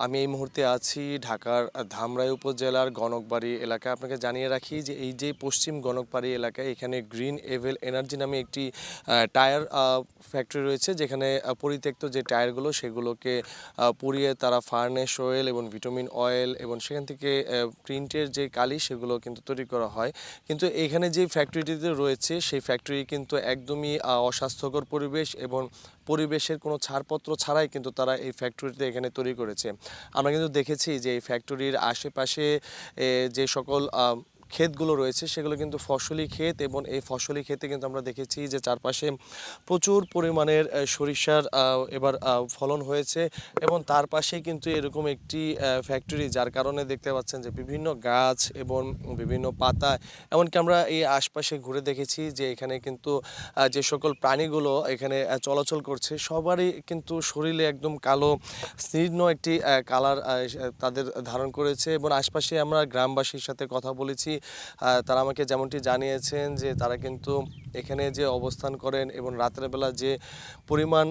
আমি এই মুহূর্তে আছি ঢাকার ধামরাই উপজেলার গণকবাড়ি এলাকায়। আপনাকে জানিয়ে রাখি যে এই যে পশ্চিম গণকবাড়ি এলাকায় এখানে গ্রিন এভেল এনার্জি নামে একটি টায়ার ফ্যাক্টরি রয়েছে, যেখানে পরিত্যক্ত যে টায়ারগুলো সেগুলোকে পুড়িয়ে তারা ফার্নেস অয়েল এবং ভিটামিন অয়েল এবং সেখান থেকে প্রিন্টের যে কালি সেগুলো কিন্তু তৈরি করা হয়। কিন্তু এখানে যে ফ্যাক্টরিটিতে রয়েছে সেই ফ্যাক্টরি কিন্তু একদমই অস্বাস্থ্যকর পরিবেশ এবং পরিবেশের কোনো ছাড়পত্র ছাড়াই কিন্তু তারা এই ফ্যাক্টরিতে এখানে তৈরি করেছে। আমরা কিন্তু দেখেছি যে এই ফ্যাক্টরির আশেপাশে যে সকল ক্ষেতগুলো রয়েছে সেগুলো কিন্তু ফসলি ক্ষেত, এবং এই ফসলি ক্ষেতে কিন্তু আমরা দেখেছি যে চারপাশে প্রচুর পরিমাণের সরিষার এবার ফলন হয়েছে, এবং তার পাশেই কিন্তু এরকম একটি ফ্যাক্টরি, যার কারণে দেখতে পাচ্ছেন যে বিভিন্ন গাছ এবং বিভিন্ন পাতা, এমনকি আমরা এই আশপাশে ঘুরে দেখেছি যে এখানে কিন্তু যে সকল প্রাণীগুলো এখানে চলাচল করছে সবারই কিন্তু শরীরে একদম কালো স্নিগ্ধ একটি কালার তাদের ধারণ করেছে। এবং আশপাশে আমরা গ্রামবাসীর সাথে কথা বলেছি, তারা আমাকে যেমনটি জানিয়েছেন যে তারা কিন্তু এখানে যে অবস্থান করেন এবং রাতের বেলা যে পরিমাণ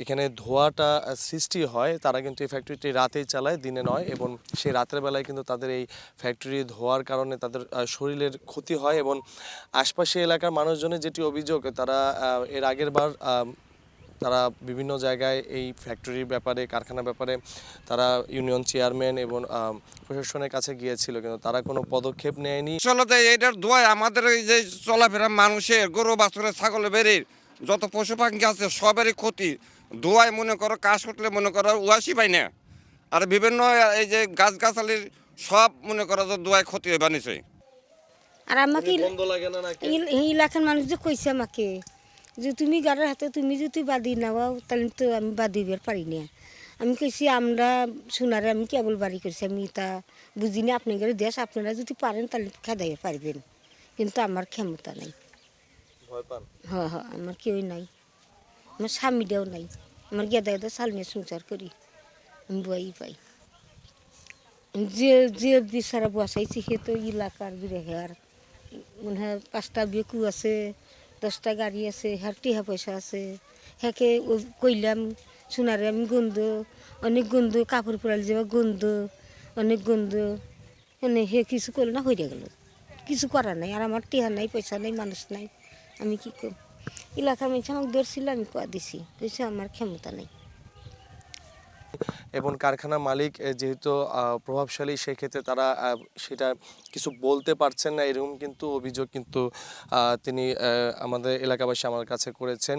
এখানে ধোঁয়াটা সৃষ্টি হয়, তারা কিন্তু এই ফ্যাক্টরিটি রাতেই চালায়, দিনে নয়, এবং সেই রাতের বেলায় কিন্তু তাদের এই ফ্যাক্টরি ধোঁয়ার কারণে তাদের শরীরের ক্ষতি হয়। এবং আশপাশে এলাকার মানুষজনের যেটি অভিযোগ, তারা এর আগের বার তারা বিভিন্ন জায়গায় এই ফ্যাক্টরির ব্যাপারে, কারখানার ব্যাপারে তারা ইউনিয়ন চেয়ারম্যান এবং প্রশাসনের কাছে গিয়েছিল, কিন্তু তারা কোনো পদক্ষেপ নেয়নি। আসলে এটার দোয়ায় আমাদের এই যে চলাফেরা মানুষের, গরু বাছুরের, ছাগল বেরির যত পশু পাখি আছে সবেরই ক্ষতি। দোয়ায় মনে করো কাজ করলে মনে করো উয়াসি পাই না, আর বিভিন্ন এই যে গাছগাছালির সব মনে করো যে দোয়ায় ক্ষতি হয়ে বানিয়েছে। আর আমাকে বন্ধ লাগে না নাকি? এই এলাকার মানুষ যে কইছে আমাকে যে তুমি গাড়ির হাতে তুমি যদি বাদি নাও তাহলে তো আমি বাদি বের পারি না। আমি কইছি আমরা শোনারে আমি কেবল বাড়ি করছি, আমি তা বুঝিনি আপনাদের দেশ, আপনারা যদি পারেন তাহলে খেদাইয়ে পারবেন, কিন্তু আমার ক্ষমতা নাই। ভয় পান? হ্যাঁ হ্যাঁ, আমার কেউই নাই, আমার স্বামীটাও নাই, আমার গেদা গেদা চাল নিয়ে সংসার করি, আমি বই পাই। যে যে বিচারা বসাইছি সে তো এলাকার বিরেহে, আর মনে হয় 5টা বেকু আছে, 10টা গাড়ি আছে, হ্যাঁ টিহা পয়সা আছে, হ্যাঁকে কইলাম শোনারে আমি গন্ধ, অনেক গন্ধ, কাপড় পরাল যাওয়া গন্ধ, অনেক গন্ধ, মানে হে কিছু করলো না, হয়ে গেল, কিছু করার নাই। আর আমার টিহা নাই, পয়সা নাই, মানুষ নাই, আমি কী করব? এলাকার মানুষ আমাকে ধরছিল, আমি কয়া দিছি, কইছে আমার ক্ষমতা নেই। এবং কারখানার মালিক যেহেতু প্রভাবশালী, সেক্ষেত্রে তারা সেটা কিছু বলতে পারছেন না, এরকম কিন্তু অভিযোগ কিন্তু তিনি আমাদের এলাকাবাসী আমার কাছে করেছেন।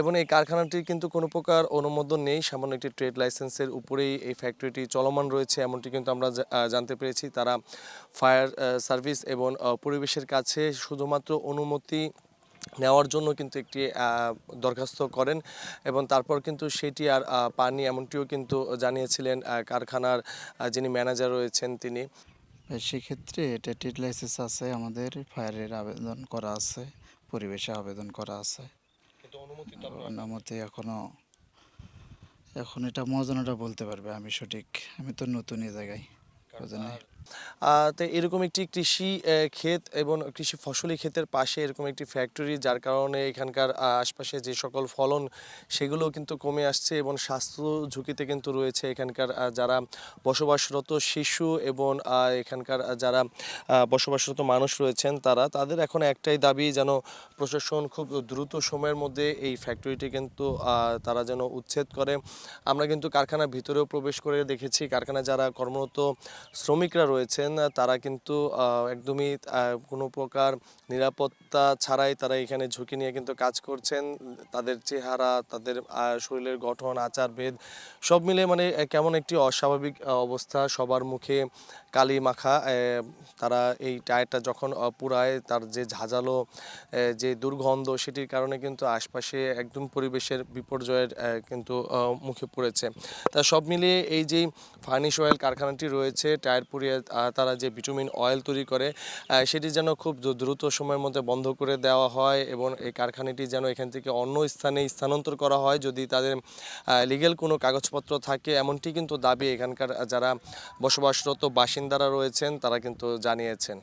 এবং এই কারখানাটির কিন্তু কোনো প্রকার অনুমোদন নেই, সামান্য একটি ট্রেড লাইসেন্সের উপরেই এই ফ্যাক্টরিটি চলমান রয়েছে, এমনটি কিন্তু আমরা জানতে পেরেছি। তারা ফায়ার সার্ভিস এবং পরিবেশের কাছে শুধুমাত্র অনুমতি নেওয়ার জন্য কিন্তু একটি দরখাস্ত করেন, এবং তারপর কিন্তু সেটি আর পাননি, এমনটিও কিন্তু জানিয়েছিলেন কারখানার যিনি ম্যানেজার রয়েছেন তিনি। সেক্ষেত্রে এটা ট্রেড লাইসেন্স আছে, আমাদের ফায়ারের আবেদন করা আছে, পরিবেশে আবেদন করা আছে, অনুমতি এখন এটা মহাজনেরা বলতে পারবে, আমি সঠিক, আমি তো নতুন এই জায়গায়। তো এরকম একটি কৃষি ক্ষেত এবং কৃষি ফসলি ক্ষেতের পাশে এরকম একটি ফ্যাক্টরি, যার কারণে এখানকার আশপাশে যে সকল ফলন সেগুলো কিন্তু কমে আসছে, এবং স্বাস্থ্য ঝুঁকিতে কিন্তু রয়েছে এখানকার যারা বসবাসরত শিশু এবং এখানকার যারা বসবাসরত মানুষ রয়েছেন, তাদের এখন একটাই দাবি, যেন প্রশাসন খুব দ্রুত সময়ের মধ্যে এই ফ্যাক্টরিটি কিন্তু তারা যেন উচ্ছেদ করে। আমরা কিন্তু কারখানার ভিতরেও প্রবেশ করে দেখেছি, কারখানায় যারা কর্মরত শ্রমিকরা রয়েছেন তারা কিন্তু একদমই কোনো প্রকার নিরাপত্তা ছাড়াই তারা এখানে ঝুঁকি নিয়ে কিন্তু কাজ করছেন। তাদের চেহারা, তাদের শরীরের গঠন, আচারভেদ সব মিলে মানে কেমন একটি অস্বাভাবিক অবস্থা, সবার মুখে কালি মাখা। তারা এই টায়ারটা যখন পুড়ায়, তার যে ঝাঁঝালো যে দুর্গন্ধ, সেটির কারণে কিন্তু আশপাশে একদম পরিবেশের বিপর্যয়ের কিন্তু মুখে পড়েছে। তা সব মিলিয়ে এই যে ফার্নিশ অয়েল কারখানাটি রয়েছে, টায়ার পুড়িয়ে তারা যে ভিটামিন অয়েল তৈরি করে, সেটি যেন খুব দ্রুত সময়ের মধ্যে বন্ধ করে দেওয়া হয়, এবং এই কারখানাটি যেন এখান থেকে অন্য স্থানে স্থানান্তর করা হয় যদি তাদের লিগ্যাল কোনো কাগজপত্র থাকে, এমনটি কিন্তু দাবি এখানকার যারা বসবাসরত বাসিন্দারা রয়েছেন তারা কিন্তু জানিয়েছেন।